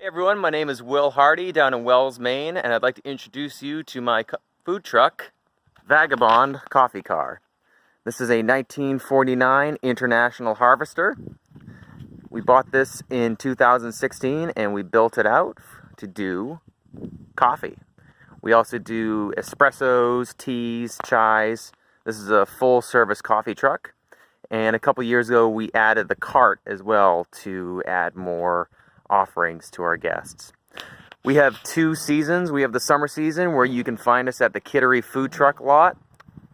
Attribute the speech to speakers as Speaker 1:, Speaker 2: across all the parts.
Speaker 1: Everyone, my name is Will Hardy down in Wells, Maine, and I'd like to introduce you to my food truck, Vagabond Coffee Car. This is a 1949 International Harvester. We bought this in 2016 and we built it out to do coffee. We also do espressos, teas, chais. This is a full service coffee truck. And a couple years ago we added the cart as well to add more offerings to our guests. We have two seasons. We have the summer season where you can find us at the Kittery food truck lot,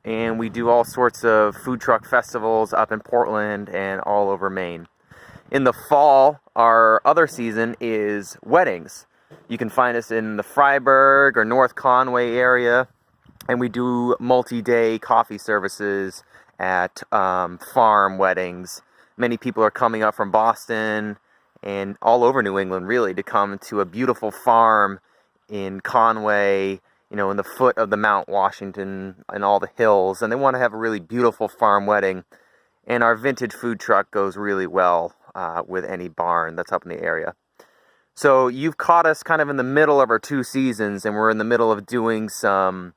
Speaker 1: and we do all sorts of food truck festivals up in Portland and all over Maine. In the fall, our other season is weddings. You can find us in the Freiburg or North Conway area, and we do multi-day coffee services at farm weddings. Many people are coming up from Boston and all over New England, really, to come to a beautiful farm in Conway, in the foot of the Mount Washington and all the hills, and they want to have a really beautiful farm wedding. And our vintage food truck goes really well with any barn that's up in the area. So you've caught us kind of in the middle of our two seasons, and we're in the middle of doing some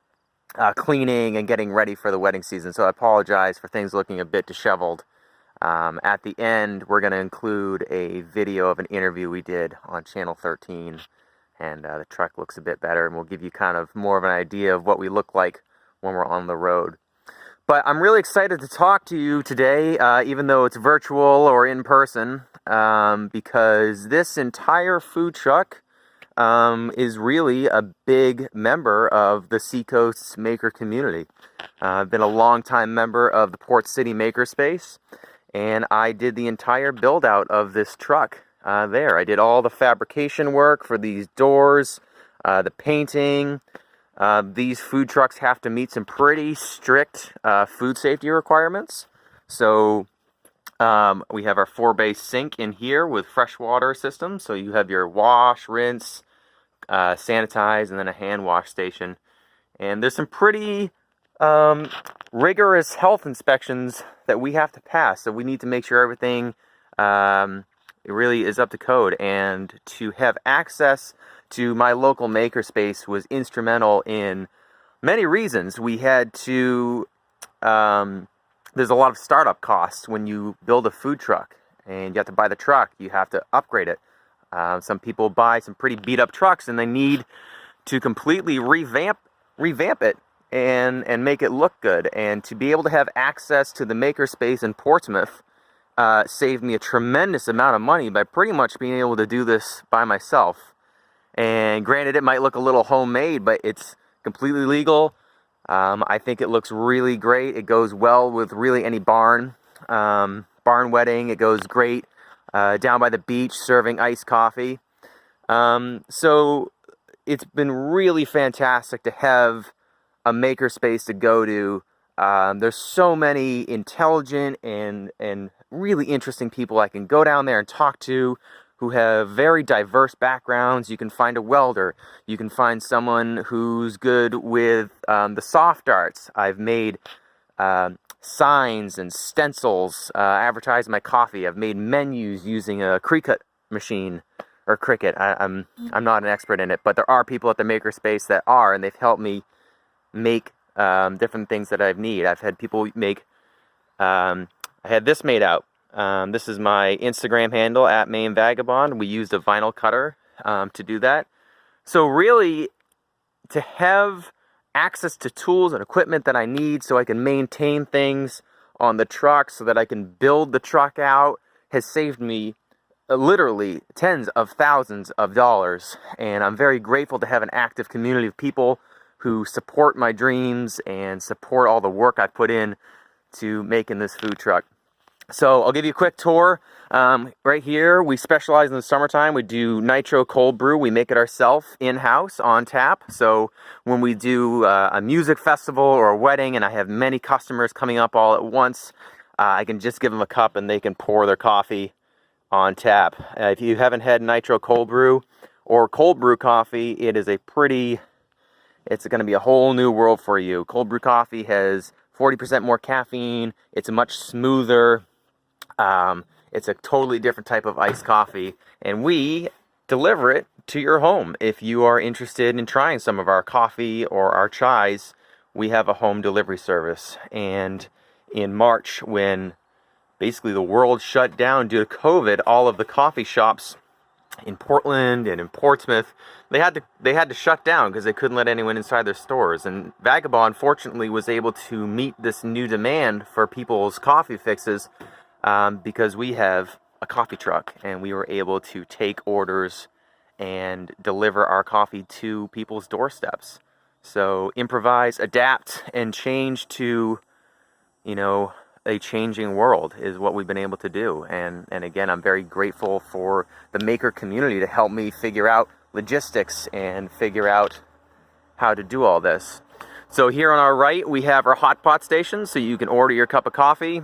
Speaker 1: cleaning and getting ready for the wedding season. So I apologize for things looking a bit disheveled. At the end, we're going to include a video of an interview we did on Channel 13, and the truck looks a bit better, and we'll give you kind of more of an idea of what we look like when we're on the road. But I'm really excited to talk to you today, even though it's virtual or in person, because this entire food truck is really a big member of the Seacoast's maker community. I've been a long-time member of the Port City Makerspace, and I did the entire build out of this truck there. I did all the fabrication work for these doors, the painting. These food trucks have to meet some pretty strict food safety requirements. So we have our 4-bay sink in here with freshwater system. So you have your wash, rinse, sanitize, and then a hand wash station. And there's some pretty rigorous health inspections that we have to pass, so we need to make sure everything it really is up to code. And to have access to my local makerspace was instrumental in many reasons. We had to there's a lot of startup costs when you build a food truck, and you have to buy the truck, you have to upgrade it. Some people buy some pretty beat up trucks and they need to completely revamp it and make it look good. And to be able to have access to the makerspace in Portsmouth saved me a tremendous amount of money by pretty much being able to do this by myself. And granted, it might look a little homemade, but it's completely legal. I think it looks really great. It goes well with really any barn wedding. It goes great down by the beach serving iced coffee. So it's been really fantastic to have a makerspace to go to. There's so many intelligent and really interesting people I can go down there and talk to who have very diverse backgrounds. You can find a welder. You can find someone who's good with the soft arts. I've made signs and stencils advertising my coffee. I've made menus using a Cricut machine or Cricut. I'm not an expert in it, but there are people at the makerspace that are, and they've helped me make different things that I need. I've had people make, I had this made out. This is my Instagram handle at Maine Vagabond. We used a vinyl cutter to do that. So really, to have access to tools and equipment that I need so I can maintain things on the truck, so that I can build the truck out, has saved me literally tens of thousands of dollars. And I'm very grateful to have an active community of people who support my dreams and support all the work I put in to making this food truck. So I'll give you a quick tour. Right here, we specialize in the summertime. We do nitro cold brew. We make it ourselves in-house on tap. So when we do a music festival or a wedding and I have many customers coming up all at once, I can just give them a cup and they can pour their coffee on tap. If you haven't had nitro cold brew or cold brew coffee, it's going to be a whole new world for you. Cold brew coffee has 40% more caffeine. It's much smoother. It's a totally different type of iced coffee. And we deliver it to your home. If you are interested in trying some of our coffee or our chais, we have a home delivery service. And in March, when basically the world shut down due to COVID, all of the coffee shops in Portland and in Portsmouth, they had to shut down because they couldn't let anyone inside their stores. And Vagabond, fortunately, was able to meet this new demand for people's coffee fixes because we have a coffee truck, and we were able to take orders and deliver our coffee to people's doorsteps. So improvise, adapt, and change to, a changing world is what we've been able to do. And again, I'm very grateful for the maker community to help me figure out logistics and figure out how to do all this. So here on our right, we have our hot pot station, so you can order your cup of coffee.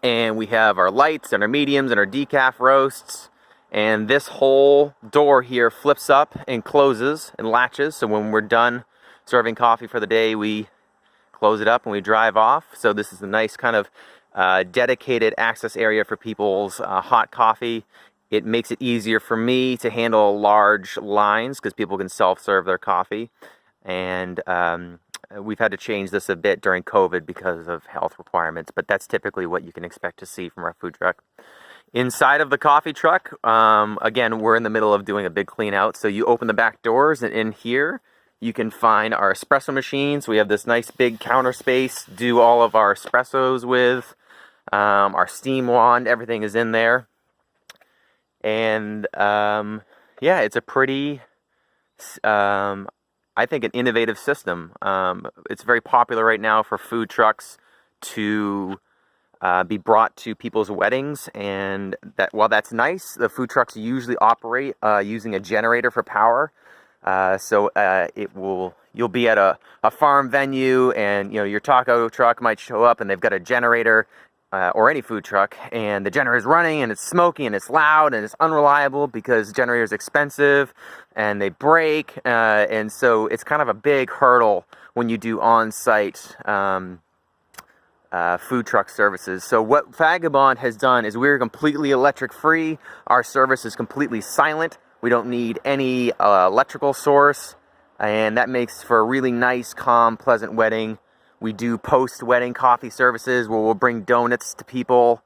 Speaker 1: And we have our lights and our mediums and our decaf roasts. And this whole door here flips up and closes and latches. So when we're done serving coffee for the day, we close it up and we drive off. So this is a nice kind of dedicated access area for people's hot coffee. It makes it easier for me to handle large lines because people can self-serve their coffee. And we've had to change this a bit during COVID because of health requirements, but that's typically what you can expect to see from our food truck. Inside of the coffee truck, again, we're in the middle of doing a big clean out. So you open the back doors, and in here, you can find our espresso machines. We have this nice big counter space to do all of our espressos with. Our steam wand, everything is in there. And yeah, it's a pretty, I think, an innovative system. It's very popular right now for food trucks to be brought to people's weddings, and that while that's nice, the food trucks usually operate using a generator for power. So you'll be at a farm venue, and your taco truck might show up and they've got a generator, or any food truck, and the generator is running and it's smoky and it's loud and it's unreliable because the generator is expensive and they break, and so it's kind of a big hurdle when you do on-site food truck services. So what Vagabond has done is we're completely electric free. Our service is completely silent. We don't need any electrical source, and that makes for a really nice, calm, pleasant wedding. We do post-wedding coffee services where we'll bring donuts to people,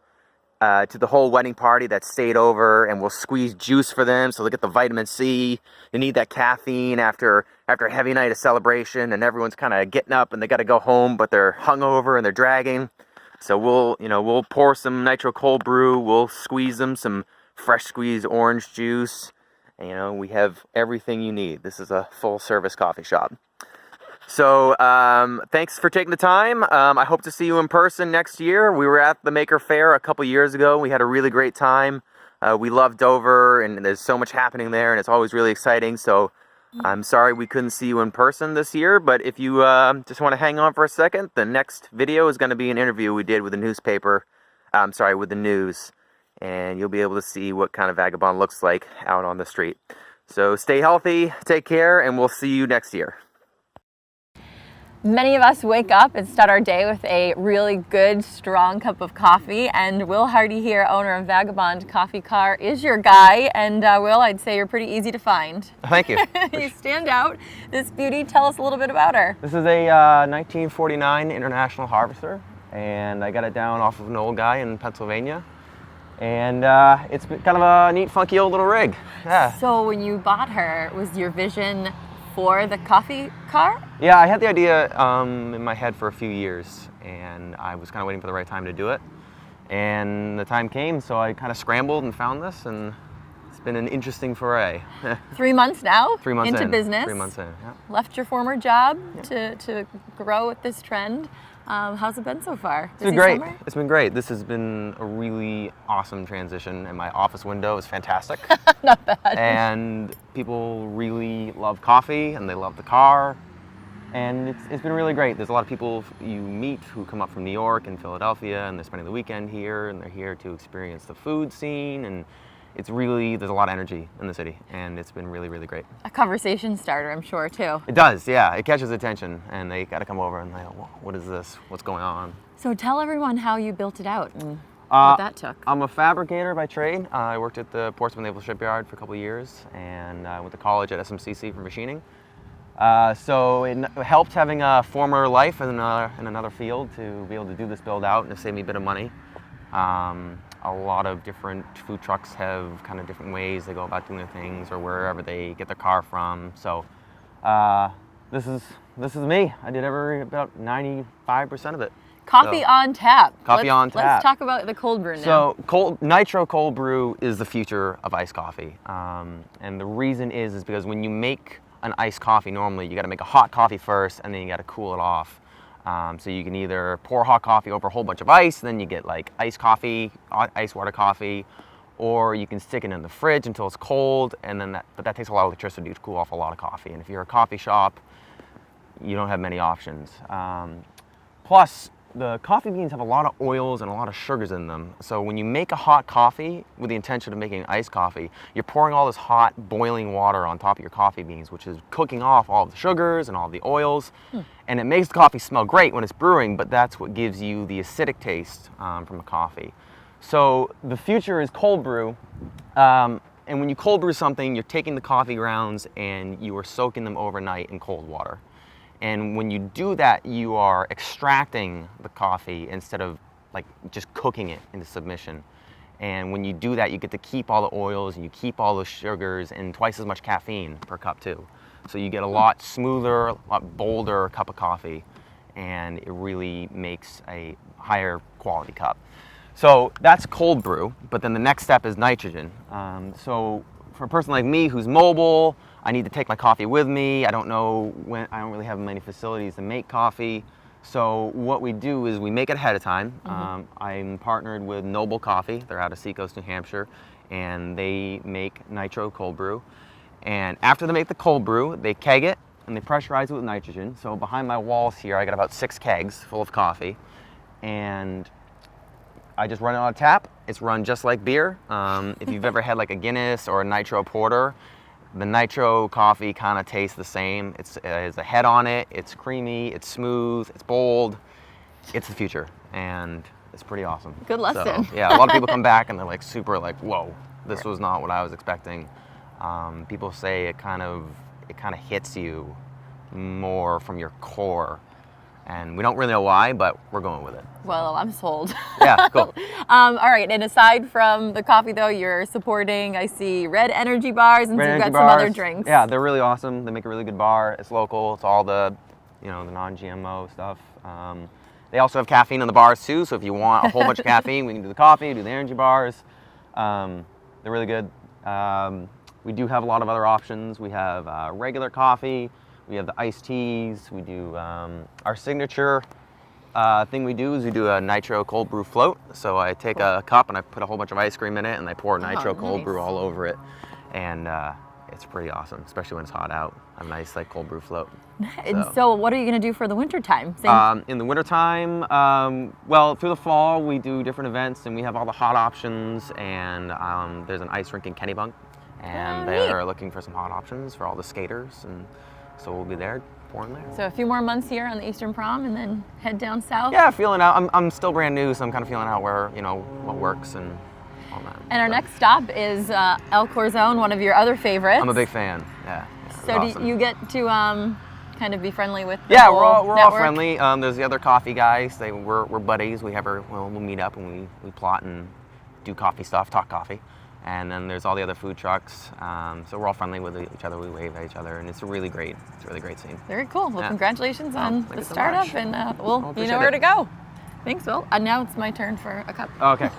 Speaker 1: to the whole wedding party that stayed over, and we'll squeeze juice for them so they get the vitamin C. They need that caffeine after a heavy night of celebration, and everyone's kind of getting up and they got to go home, but they're hungover and they're dragging. So we'll pour some nitro cold brew. We'll squeeze them some fresh squeezed orange juice. We have everything you need. This is a full-service coffee shop. So thanks for taking the time. I hope to see you in person next year. We were at the Maker Fair a couple years ago. We had a really great time. We love Dover, and there's so much happening there, and it's always really exciting. So I'm sorry we couldn't see you in person this year, but if you just want to hang on for a second, the next video is going to be an interview we did with the with the news. And you'll be able to see what kind of Vagabond looks like out on the street. So stay healthy, take care, and we'll see you next year.
Speaker 2: Many of us wake up and start our day with a really good, strong cup of coffee, and Will Hardy here, owner of Vagabond Coffee Car, is your guy. And Will, I'd say you're pretty easy to find.
Speaker 1: Thank you.
Speaker 2: You stand out. This beauty, tell us a little bit about her.
Speaker 1: This is a 1949 International Harvester, and I got it down off of an old guy in Pennsylvania. And it's kind of a neat, funky old little rig. Yeah.
Speaker 2: So when you bought her, was your vision for the coffee car?
Speaker 1: Yeah, I had the idea in my head for a few years, and I was kind of waiting for the right time to do it. And the time came, so I kind of scrambled and found this, and it's been an interesting foray.
Speaker 2: 3 months now?
Speaker 1: 3 months
Speaker 2: into
Speaker 1: in.
Speaker 2: business.
Speaker 1: 3 months in, yeah.
Speaker 2: Left your former job to grow with this trend. How's it been so far?
Speaker 1: It's been great. It's been great. This has been a really awesome transition, and my office window is fantastic.
Speaker 2: Not bad.
Speaker 1: And people really love coffee, and they love the car, and it's been really great. There's a lot of people you meet who come up from New York and Philadelphia, and they're spending the weekend here, and they're here to experience the food scene, and it's really, there's a lot of energy in the city, and it's been really, really great.
Speaker 2: A conversation starter, I'm sure, too.
Speaker 1: It does, yeah. It catches attention, and they got to come over and they go, what is this? What's going on?
Speaker 2: So tell everyone how you built it out. what that took.
Speaker 1: I'm a fabricator by trade. I worked at the Portsmouth Naval Shipyard for a couple of years, and I went to college at SMCC for machining. So it helped having a former life in another field to be able to do this build out and to save me a bit of money. A lot of different food trucks have kind of different ways they go about doing their things or wherever they get their car from. So this is me. I did about 95% of it.
Speaker 2: Coffee on tap.
Speaker 1: Coffee on tap.
Speaker 2: Let's talk about the cold brew now.
Speaker 1: So nitro cold brew is the future of iced coffee. And the reason is because when you make an iced coffee, normally you got to make a hot coffee first and then you got to cool it off. So you can either pour hot coffee over a whole bunch of ice, then you get like iced coffee, ice water coffee, or you can stick it in the fridge until it's cold, and then but that takes a lot of electricity to cool off a lot of coffee. And if you're a coffee shop, you don't have many options. Plus, the coffee beans have a lot of oils and a lot of sugars in them. So when you make a hot coffee with the intention of making iced coffee, you're pouring all this hot boiling water on top of your coffee beans, which is cooking off all of the sugars and all of the oils. And it makes the coffee smell great when it's brewing, but that's what gives you the acidic taste from a coffee. So the future is cold brew. And when you cold brew something, you're taking the coffee grounds and you are soaking them overnight in cold water. And when you do that, you are extracting the coffee instead of like just cooking it into submission. And when you do that, you get to keep all the oils and you keep all the sugars and twice as much caffeine per cup too. So you get a lot smoother, a lot bolder cup of coffee, and it really makes a higher quality cup. So that's cold brew, but then the next step is nitrogen. So for a person like me who's mobile, I need to take my coffee with me. I don't really have many facilities to make coffee. So what we do is we make it ahead of time. I'm partnered with Noble Coffee. They're out of Seacoast, New Hampshire, and they make nitro cold brew. And after they make the cold brew, they keg it and they pressurize it with nitrogen. So behind my walls here, I got about 6 kegs full of coffee, and I just run it on a tap. It's run just like beer. If you've ever had like a Guinness or a nitro porter, the nitro coffee kind of tastes the same. It has a head on it. It's creamy. It's smooth. It's bold. It's the future, and it's pretty awesome.
Speaker 2: Good lesson.
Speaker 1: So, yeah, a lot of people come back and they're like super like, whoa, this was not what I was expecting. People say it kind of hits you more from your core, and we don't really know why, but we're going with it.
Speaker 2: Well, I'm sold.
Speaker 1: Yeah, cool.
Speaker 2: All right, and aside from the coffee, though, you're supporting, I see, Red energy bars, and so you've got some other drinks.
Speaker 1: Yeah, they're really awesome. They make a really good bar. It's local. It's all the non-GMO stuff. They also have caffeine in the bars, too, so if you want a whole bunch of caffeine, we can do the coffee, do the energy bars. They're really good. We do have a lot of other options. We have regular coffee. We have the iced teas. We do our signature thing we do is we do a nitro cold brew float. So I take a cup and I put a whole bunch of ice cream in it and I pour nitro cold brew all over it. And it's pretty awesome, especially when it's hot out. A nice like cold brew float.
Speaker 2: And so what are you going to do for the winter time?
Speaker 1: In the winter time, well, through the fall we do different events and we have all the hot options, and there's an ice rink in Kennebunk, and they're looking for some hot options for all the skaters, and so we'll be there pouring there.
Speaker 2: So a few more months here on the Eastern Prom and then head down south?
Speaker 1: Yeah, feeling out. I'm still brand new, so I'm kind of feeling out where, what works and all that.
Speaker 2: And our next stop is El Corazon, one of your other favorites.
Speaker 1: I'm a big fan, yeah.
Speaker 2: So
Speaker 1: awesome.
Speaker 2: do you get to kind of be friendly with the
Speaker 1: Yeah,
Speaker 2: whole
Speaker 1: we're all
Speaker 2: network?
Speaker 1: friendly. There's the other coffee guys. We're buddies. We'll meet up and we plot and do coffee stuff, talk coffee. And then there's all the other food trucks. So we're all friendly with each other. We wave at each other, and it's a really great scene.
Speaker 2: Very cool. Well,
Speaker 1: Yeah.
Speaker 2: congratulations on the
Speaker 1: so
Speaker 2: startup,
Speaker 1: much.
Speaker 2: and you know
Speaker 1: appreciate
Speaker 2: where
Speaker 1: it.
Speaker 2: to go. Thanks, Will. And now it's my turn for a cup.
Speaker 1: Okay.